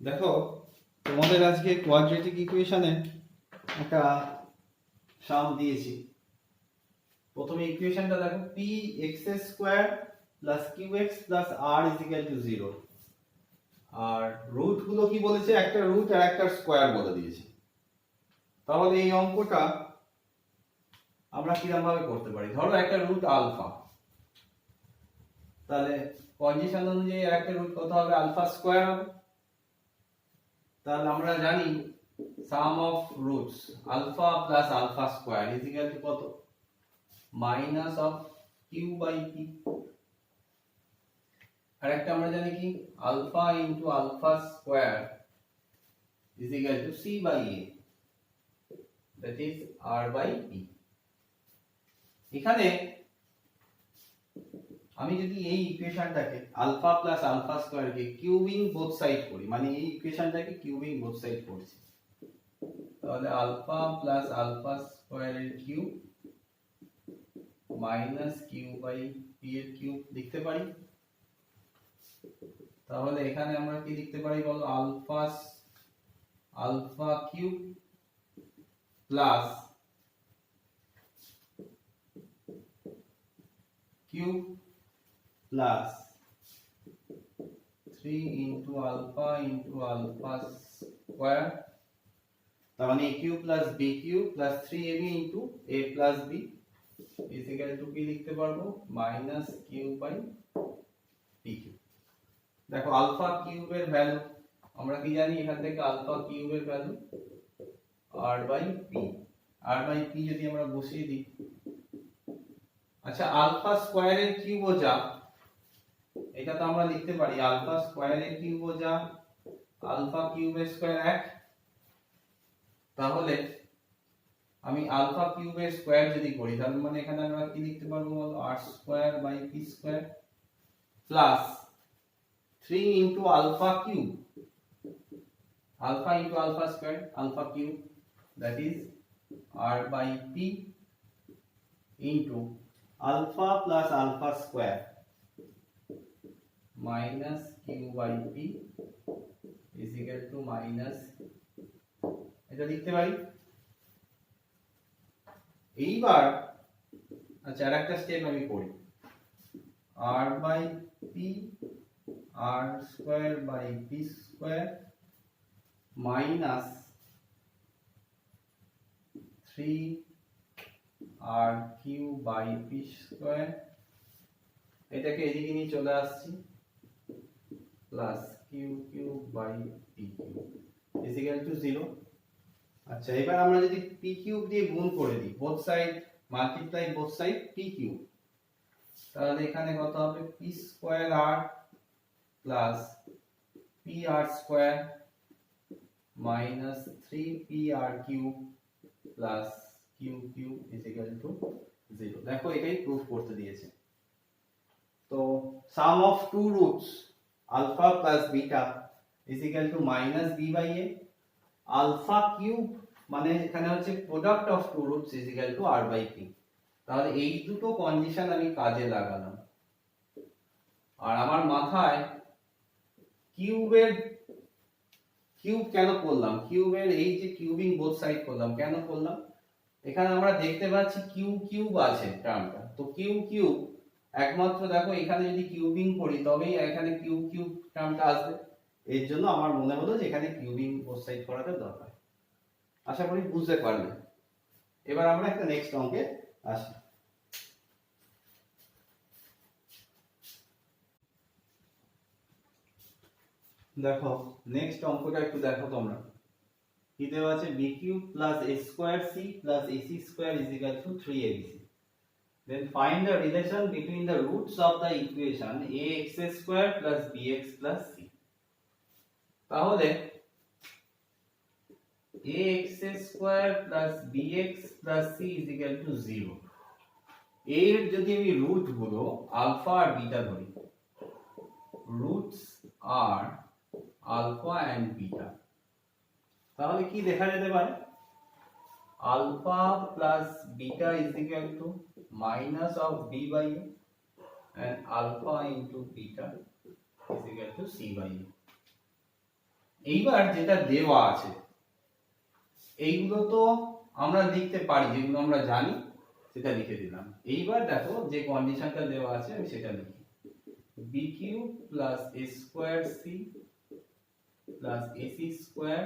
দেখো তোমাদের আজকে কোয়াড্রেটিক ইকুয়েশনে একটা সাম দিয়েছি। প্রথমে ইকুয়েশনটা দেখো, P X square plus Q X plus R is equal to 0। আর রুট গুলো কি বলেছে, একটা রুট আর একটা স্কোয়ার বলে দিয়েছে। তাহলে এই অঙ্কটা আমরা কিরকম ভাবে করতে পারি? ধরো একটা রুট আলফা, তাহলে কন্ডিশন অনুযায়ী একটা রুট কত হবে? আলফা স্কোয়ার হবে। তাহলে আমরা জানি sum of roots alpha plus alpha square is equal to কত? Minus of Q by P. আর একটা আমরা জানি কি, alpha into alpha square is equal to C by A, that is R by P. এখানে আমি যদি এই ইকুয়েশনটাকে আলফা প্লাস আলফা স্কোয়ারকে কিউবিং বোথ সাইড করি, মানে এই ইকুয়েশনটাকে কিউবিং বোথ সাইড করছি, তাহলে আলফা প্লাস আলফা স্কোয়ারের cube minus Q by P এর কিউব লিখতে পারি। তাহলে এখানে আমরা কি লিখতে পারি বলো? Alpha cube plus cube plus 3 into alpha square, তার মানে a cube plus b cube plus 3ab into a plus b is equal to কি লিখতে পারবো? Minus Q by p cube. দেখো আলফা কিউবের ভ্যালু আমরা কি জানি? এখান থেকে আলফা কিউবের ভ্যালু r বাই p যদি আমরা বসিয়ে দিই, আচ্ছা আলফা স্কোয়ারের কিউবও যা, এটা তো আমরা লিখতে পারি আলফা স্কোয়ারের কিউবও যা আলফা কিউবের স্কোয়ার 1। তাহলে আমি আলফা কিউবের স্কোয়ার যদি করি, তার মানে এখানে আমরা কি লিখতে পারবো বলো? r square by p square plus 3 into alpha cube, alpha into alpha square alpha cube, that is r by p into alpha plus alpha square minus Q by p is equal to minus, এটা লিখতে পারি। এইবার আচ্ছা আরেকটা step আমি করি, r by p r square by p square minus 3 r Q by p square, এটাকে এদিকে নিয়ে চলে আসছি, plus Q cube by p cube is equal to 0। আচ্ছা এবার আমরা যদি p কিউব দিয়ে গুণ করে দিই, both side multiply both side p cube, তাহলে এখানে কত হবে? p square r plus pr square minus 3pr cube plus Q cube is equal to 0। দেখো এটাই প্রুফ করতে দিয়েছে। তো sum of two roots alpha plus beta is equal to minus b by a, alpha cube মানে এখানে হচ্ছে product of two roots is equal to r by p। তাহলে এই দুটো কন্ডিশন আমি কাজে লাগালাম। আর আমার মাথায় কিউব কেন করলাম, কিউবের এই যে কিউবিং বোথ সাইড করলাম, কেন করলাম? এখানে আমরা দেখতে পাচ্ছি কিউ কিউব আছে টার্মটা, তো কিউ কিউব একমাত্র দেখো এখানে যদি কিউবিং করি তবেই এখানে কিউ কিউব টার্মটা আসবে। এর জন্য আমার মনে হলো যে এখানে কিউবিং বোথ সাইড করাটা দরকার। আশা করি বুঝতে পারবে। এবার আমরা একটা নেক্সট অঙ্কে আসি। দেখো নেক্সট অঙ্কটা একটু দেখো তোমরা, কি দেওয়া আছে? b cube plus a square c plus ac square is equal two 3abc। Then find the relation between the roots of the equation ax square plus bx plus c. তাহলে ax square plus bx plus c is equal to 0। এর যদি আমি রুট গুলো alpha আর beta ধরি, roots are alpha and beta, তাহলে কি দেখা যেতে পারে? Alpha plus beta is equal to minus of b by a and alpha into beta is equal to c by a। এইবার যেটা দেওয়া আছে এইগুলো তো আমরা লিখতে পারি, যেগুলো আমরা জানি সেটা লিখে দিলাম। এইবার দেখো যে কন্ডিশনটা দেওয়া আছে আমি সেটা লিখি, B Q plus A square C plus AC square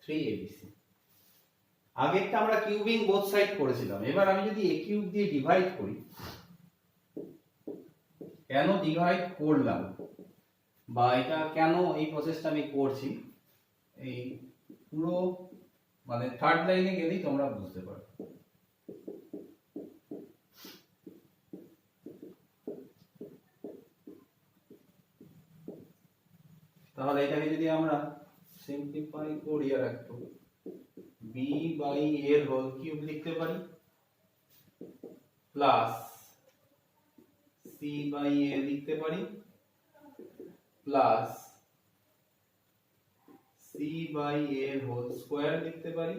3abc। আগেরটা আমরা কিউবিং বোথ সাইড করেছিলাম, এবার আমি যদি এ কিউব দিয়ে ডিভাইড করি, কেন ডিভাইড করলাম বা এটা কেন এই প্রসেসটা আমি করছি, এই পুরো মানে থার্ড লাইনে গেলেই তোমরা বুঝতে পারবে। তাহলে এটাকে যদি আমরা সিম্পলিফাই করি আর একটু, b বাই a এর হোল কিউব লিখতে পারি প্লাস c বাই a লিখতে পারি প্লাস c বাই a এর হোল স্কয়ার লিখতে পারি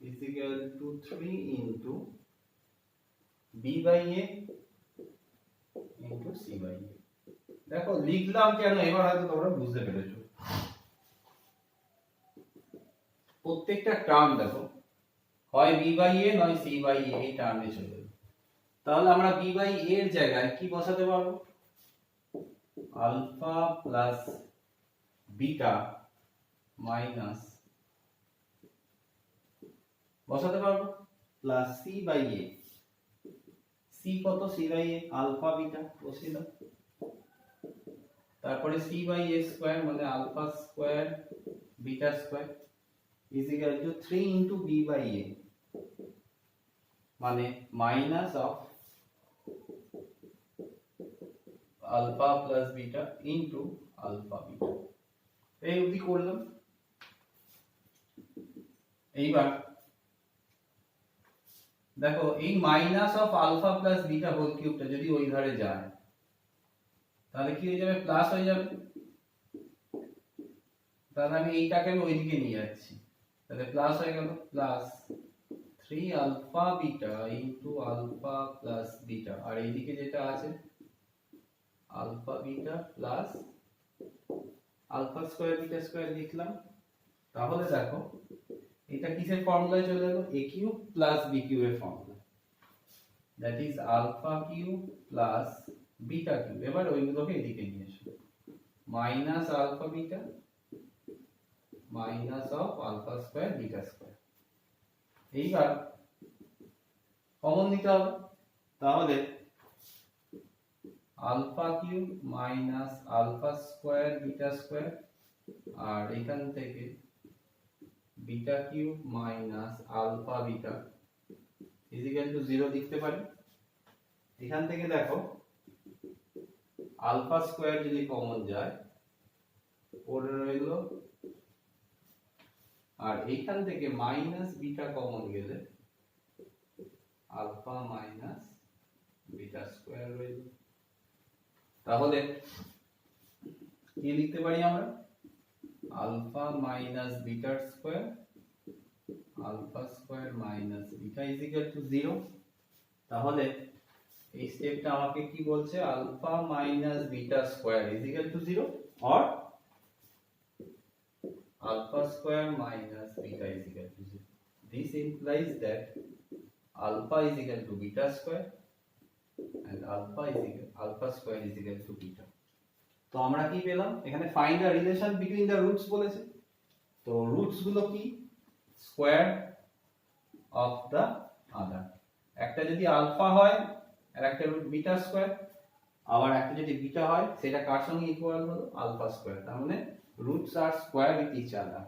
is equal to 3 into b by a into c by a। দেখো লিখলাম কেন, এবার হয়তো তোমরা বুঝতে পেরেছো। প্রত্যেকটা টার্ম দেখো হয় b বাই a নয় c বাই a এই টার্মে চলে যাবে। তাহলে আমরা b বাই a এর জায়গায় কি বসাতে পারবো, আলফা প্লাস বিটা মাইনাস বসাতে পারবো plus c by a। c কত, c by a alpha beta বসিয়ে দাও, তারপরে c বাই a স্কয়ার মানে alpha square beta square is equal to 3 into b by a মানে minus of alpha plus beta into alpha beta. এই অবধি করলাম। এইবার দেখো এই minus of alpha plus beta whole কিউবটা যদি ওই ধারে যায় তাহলে কি হয়ে যাবে, প্লাস হয়ে যাবে। তাহলে আমি এইটাকে আমি ওইদিকে নিয়ে যাচ্ছি, তাহলে প্লাস হয়ে গেল, plus 3 alpha beta into alpha plus beta, আর এইদিকে যেটা আছে alpha beta plus alpha square beta square লিখলাম। তাহলে দেখো এটা কিসের ফর্মুলায় চলে গেল, a cube plus b cube এর formula, that is alpha cube plus beta cube. এবার ওইগুলোকে এদিকে নিয়ে এসো, minus alpha beta minus of alpha square beta square. এইবার কমন নিতে হবে, তাহলে alpha cube minus alpha square beta square, আর এখান থেকে beta cube minus alpha beta is equal to 0 লিখতে পারি। এখান থেকে দেখো আলফা স্কয়ার যদি কমন যায় পড়ে রইল, আর এইখান থেকে মাইনাস বিটা কমন গেলে আলফা মাইনাস বিটা স্কয়ার রইল। তাহলে কি লিখতে পারি আমরা, alpha minus beta square alpha square minus beta is equal to 0। তাহলে এই স্টেপটা আমাকে কি বলছে, alpha minus beta square is equal to 0 or alpha square minus beta is equal to 0. This implies that alpha is equal to beta square and alpha square is equal to beta. তো আমরা কি পেলাম, এখানে find the relation between the roots বলেছে। তো roots গুলো কি, square of the other. একটা যদি আলফা হয় আর একটা রুট বিটা স্কয়ার, আবার একটা যদি বিটা হয় সেটা কার সঙ্গে ইকুয়াল হলো, আলফা স্কয়ার। তার মানে roots are square with each other.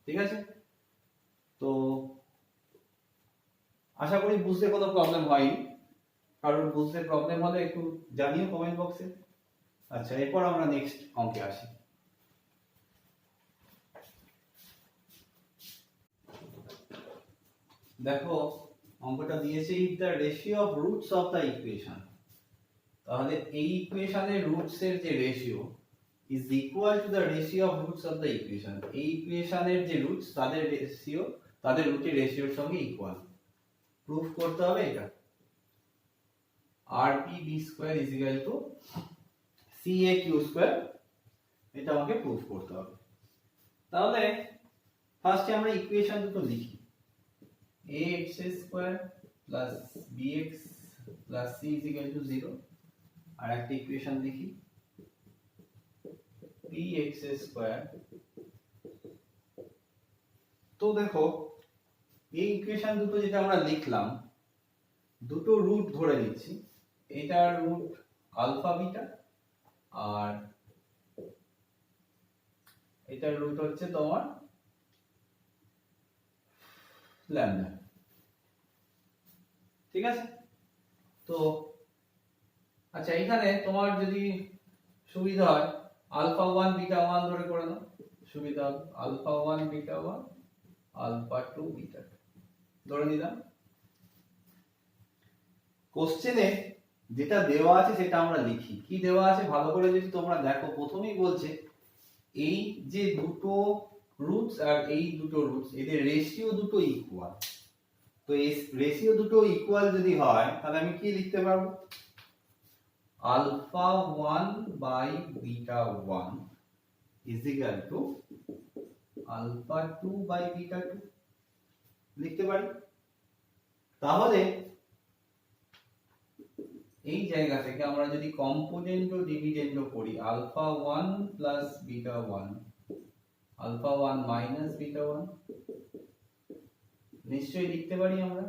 ঠিক আছে, তো আশা করি বুঝতে কোনো প্রবলেম হয়নি। কারণ বুঝতে প্রবলেম হলে একটু জানিও কমেন্ট বক্সে। আচ্ছা, এরপর আমরা নেক্সট অঙ্কে আসি। দেখো অঙ্কটা দিয়েছে if the ratio of roots of the equation. তাহলে এই ইকুয়েশনের রুটস এর যে ratio is equal to the ratio of roots of the equation। এই ইকুয়েশনের যে রুটস তাদের রেশিও তাদের রুটের রেশিওর সঙ্গে ইকুয়াল। প্রুফ করতে হবে এটা, rp b square is equal to ca q square। এটা আমাকে প্রুফ করতে হবে। তাহলে ফার্স্টে আমরা ইকুয়েশন দুটো লিখি, ax square plus bx plus c is equal to 0, আর একটা ইকুয়েশন লিখি px স্কয়ার। তো দেখো এই ইকুয়েশন দুটো যেটা আমরা লিখলাম, দুটো রুট ধরে নিচ্ছি, এটার রুট আলফা বিটা আর এটার রুট হচ্ছে তোমার ল্যামডা। ঠিক আছে? তো আচ্ছা, এখানে তোমার যদি সুবিধা হয় আলফা 1 বিটা 1 ধরে করে নাও, সুবিধা হবে। আলফা 1 বিটা 1 আলফা 2 বিটা 2 ধরে নিলাম। কোশ্চেনে যেটা দেওয়া আছে সেটা আমরা লিখি। কি দেওয়া আছে ভালো করে যদি তোমরা দেখো, প্রথমেই বলছে এই যে দুটো রুটস আর এই দুটো রুটস, এদের রেশিও দুটো ইকুয়াল। তো এই রেশিও দুটো ইকুয়াল যদি হয় তাহলে আমি কি লিখতে পারবো, alpha 1 by beta 1 is equal to alpha 2 by beta 2 লিখতে পারি। তাহলে এই জায়গা থেকে আমরা যদি কম্পোনেন্ট ও ডিভিডেন্ড ও করি, alpha 1 plus beta 1 alpha 1 minus beta 1 নিশ্চয়ই লিখতে পারি আমরা।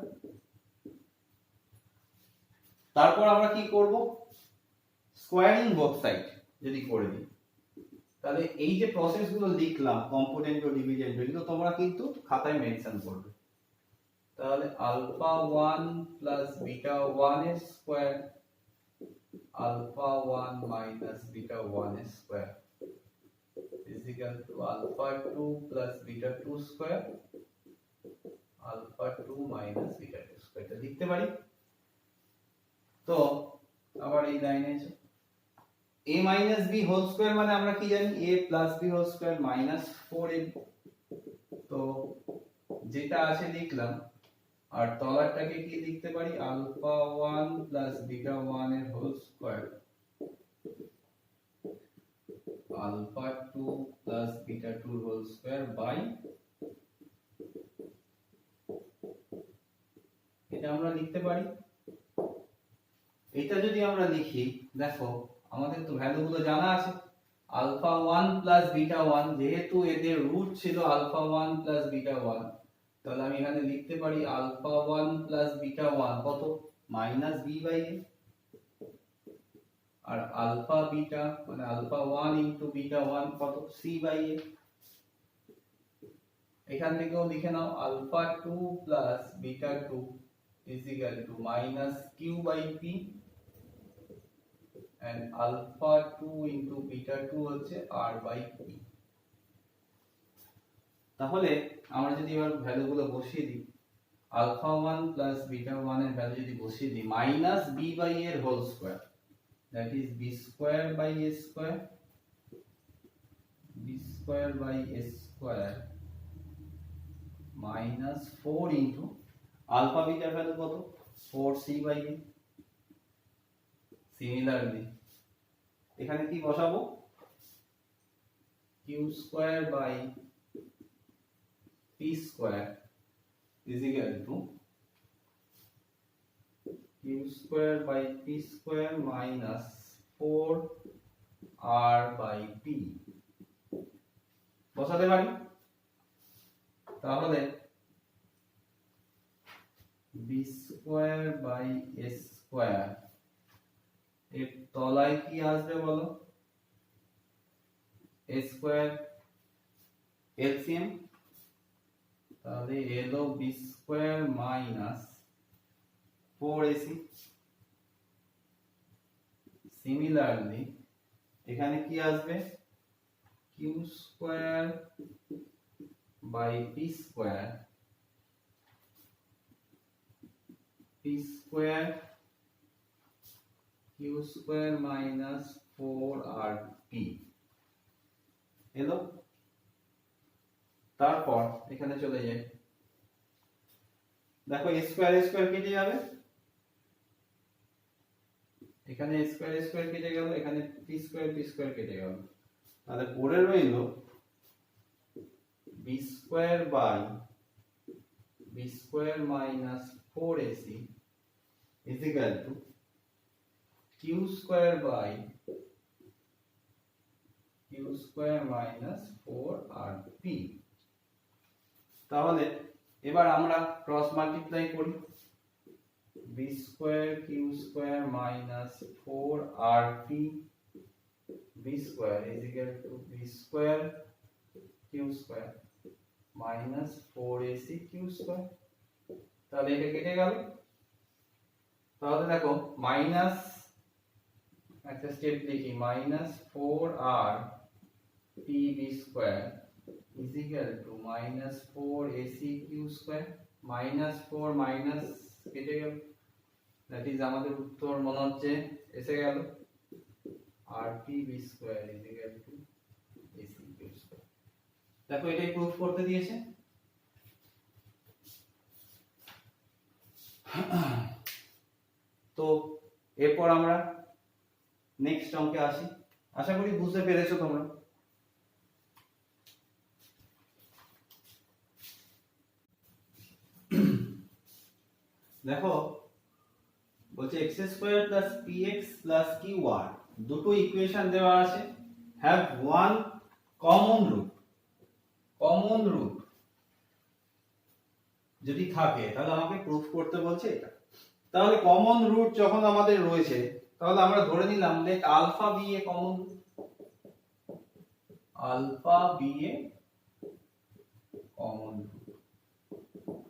তারপর আমরা কি করব, স্কোয়ারিং বোথ সাইড যদি করে দিই, তাহলে এই যে প্রসেস গুলো লিখলাম কম্পোনেন্ট ও ডিভিডেন্ড, এগুলো তোমরা কিন্তু খাতায় মেনশন করবে। তাহলে আলফা 1 প্লাস বিটা 1 এর স্কয়ার আলফা 1 মাইনাস বিটা 1 এর square is equal to alpha 2 plus beta 2 square alpha 2 minus beta 2 square এটা লিখতে পারি। তো আবার এই লাইনে a minus b whole square মানে আমরা কি জানি, a plus b whole square minus 4ab। তো যেটা আছে লিখলাম, আর তলারটাকে কি লিখতে পারি, আলফা 1 প্লাস বিটা 1 এর whole square alpha 2 plus beta 2 whole square by, এটা আমরা লিখতে পারি। এটা যদি আমরা লিখি, দেখো আমাদের তো ভ্যালু গুলো জানা আছে, আলফা 1 প্লাস বিটা 1, যেহেতু এদের রুট ছিল আলফা 1 প্লাস বিটা 1, তাহলে আমি এখানে লিখতে পারি আলফা 1 প্লাস বিটা 1 কত, মাইনাস বি বাই এ, আর আলফা বিটা মানে আলফা 1 ইনটু বিটা 1 কত, সি বাই এ। এখান থেকেও লিখে নাও alpha 2 plus beta 2 is equal to minus q by p and alpha 2 into beta 2 হচ্ছে r by p। তাহলে আমরা যদি এবার ভ্যালু গুলো বসিয়ে দিই, আলফা 1 প্লাস বিটা 1 এর ভ্যালু যদি বসিয়ে দিই, মাইনাস b by a এর whole square, that is b square by a square, b square by a square minus 4 into alpha বিটার ভ্যালু কত, 4c by a। সিমিলারলি এখানে কি বসাবো, q square by p square is equal to q square by p square minus 4r by p বসাতে পারি। তাহলে b square by a square এর তলায় কি আসবে বলো, a square LCM, তাহলে এলো b square minus 4ac। Similarly এখানে কি আসবে, q square by p square q square minus 4rp এলো। তারপর এখানে চলে যাই, দেখো a square কেটে যাবে, এখানে a square কেটে গেল, এখানে p square কেটে গেল, তাহলে পড়ে রইল B square by B square minus 4ac is equal to Q square by Q square minus 4rp। তাহলে এবার আমরা ক্রস মাল্টিপ্লাই করি, B square Q square minus 4rp B square is equal to B square Q square minus 4ac Q square. তাহলে এটা কেটে গেল। তাহলে দেখো মাইনাস একটা স্টেপ লিখি, minus 4rp B square is equal to minus 4ac q square, minus 4 minus কেটে গেল, that is আমাদের উত্তর মনে হচ্ছে এসে গেল rp b square is equal to ac q square। দেখো এটাই প্রুফ করতে দিয়েছে। তো এরপর আমরা নেক্সট অঙ্কে আসি। আশা করি বুঝতে পেরেছো তোমরা। দেখো বলছে x square plus px plus qr দুটো ইকুয়েশন দেওয়া আছে, have one common root. Common root যদি থাকে তাহলে আমাকে প্রুফ করতে বলছে এটা। তাহলে কমন রুট যখন আমাদের রয়েছে তাহলে আমরা ধরে নিলাম late alpha B A common root, alpha B A common root.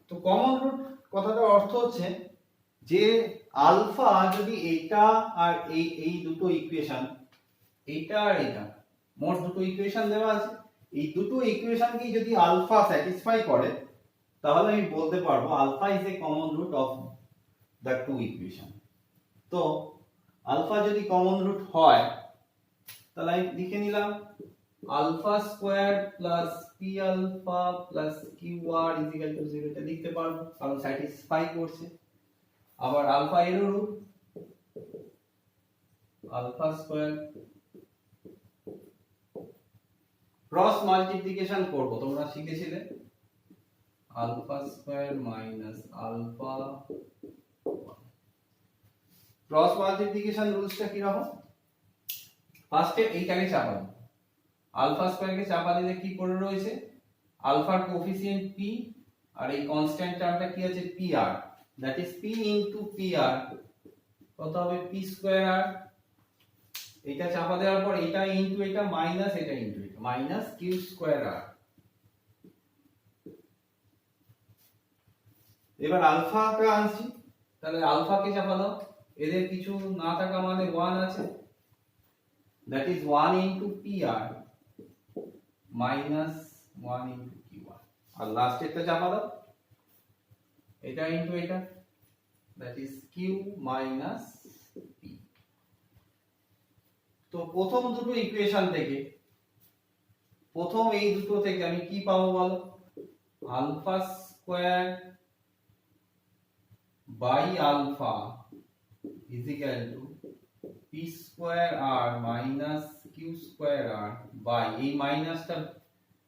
তো কমন রুট কথাটার অর্থ হচ্ছে যে আলফা যদি এটা আর এই দুটো ইকুয়েশন, এইটা আর এটা, মোট দুটো ইকুয়েশন দেওয়া আছে, এই দুটো ইকুয়েশনকে যদি আলফা স্যাটিসফাই করে তাহলে আমি বলতে পারবো alpha is a common root of the two equation. তো আলফা যদি কমন রুট হয় তাহলে আমি লিখে নিলাম alpha square plus P alpha plus Q R is equal to 0। এটা লিখতে পারবো কারণ স্যাটিসফাই করছে। আবার আলফা এর root alpha square, cross multiplication করব, তোমরা শিখেছিলে alpha square minus alpha. Cross multiplication রুলসটা কি রকম? ফার্স্টে এইটাকে চাপাবো, আলফা স্কয়ারকে চাপা দিলে কি পড়ে রয়েছে আলফার কোএফিসিয়েন্ট p আর এই কনস্ট্যান্ট টার্মটা কি আছে pr, that is p into pr কত হবে p স্কয়ার r। এটা চাপা দেওয়ার পর এটা ইনটু এটা মাইনাস এটা ইনটু এটা মাইনাস q স্কয়ার r। এবার আলফাটা আনছি, তাহলে আলফাকে চাপা দাও, এদের কিছু না থাকা মানে 1 আছে, that is 1 into pr minus 1 into qr। R last একটা চাপা দাও, এটা ইনটু এটা, that is q minus p। তো প্রথম দুটো ইকুয়েশন থেকে, প্রথম এই দুটো থেকে আমি কি পাবো বলো, alpha square by alpha is equal to p square r minus q square r by এই মাইনাসটা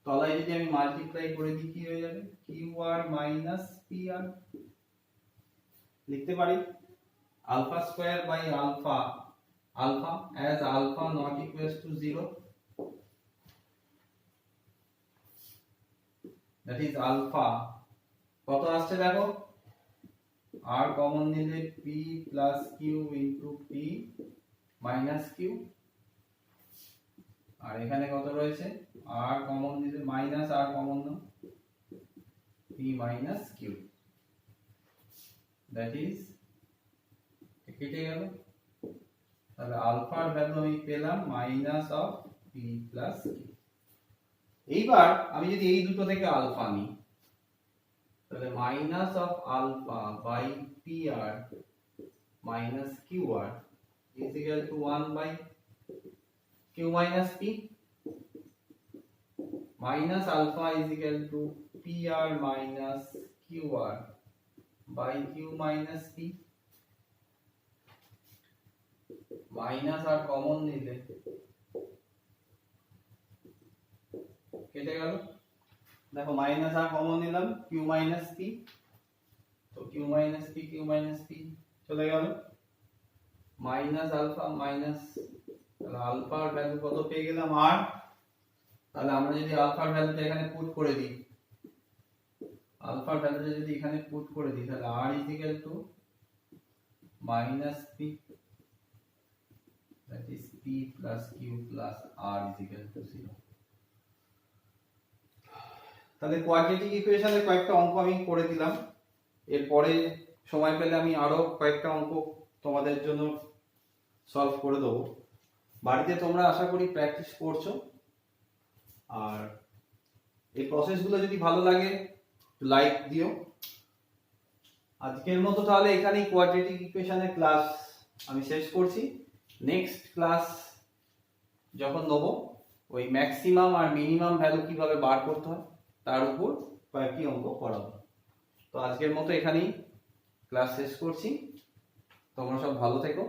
তলায় যদি আমি মাল্টিপ্লাই করে দিই কি হয়ে যাবে qr minus pr। লিখতে পারি alpha square by alpha, alpha as alpha not equals to 0, that is alpha কত আসছে দেখো, r কমন নিলে p plus q into p minus q, আর এখানে কত রয়েছে r কমন নিলে minus r common now p minus q, that is কেটে গেল। তাহলে আলফার ভ্যালু আমি পেলাম minus of p plus q। এইবার আমি যদি এই দুটো থেকে আলফা নিই তাহলে minus of alpha by pr minus qr is equal to 1 by q minus p, minus alpha is equal to pr minus qr by q minus p, minus R common নিলে কেটে গেল। দেখো মাইনাস আর কমন নিলাম, Q minus P, তো Q minus P চলে গেল। Minus alpha minus, তাহলে আলফার ভ্যালু কত পেয়ে গেলাম আর। তাহলে আমরা যদি আলফার ভ্যালুটা এখানে পুট করে দিই, আলফার ভ্যালুটা যদি এখানে পুট করে দিই, তাহলে r is equal to minus P, that is p plus q plus r is equal to 0। তাহলে কোয়াড্রেটিক ইকুয়েশনের কয়েকটা অঙ্ক আমি করে দিলাম। এরপরে সময় পেলে আমি আরো কয়েকটা অঙ্ক তোমাদের জন্য সলভ করে দেবো। বাড়িতে তোমরা আশা করি প্র্যাকটিস করছো, আর এই প্রসেসগুলো যদি ভালো লাগে লাইক দিও। আজকের মতো তাহলে এখানেই কোয়াড্রেটিক ইকুয়েশনের ক্লাস আমি শেষ করছি। নেক্সট ক্লাস যখন নেব, ওই ম্যাক্সিমাম আর মিনিমাম ভ্যালু কিভাবে বার করতে হয় তার উপর কয়েকটি অঙ্ক করাবো। তো আজকের মতো এখানেই ক্লাস শেষ করছি। তোমরা সব ভালো থেকো।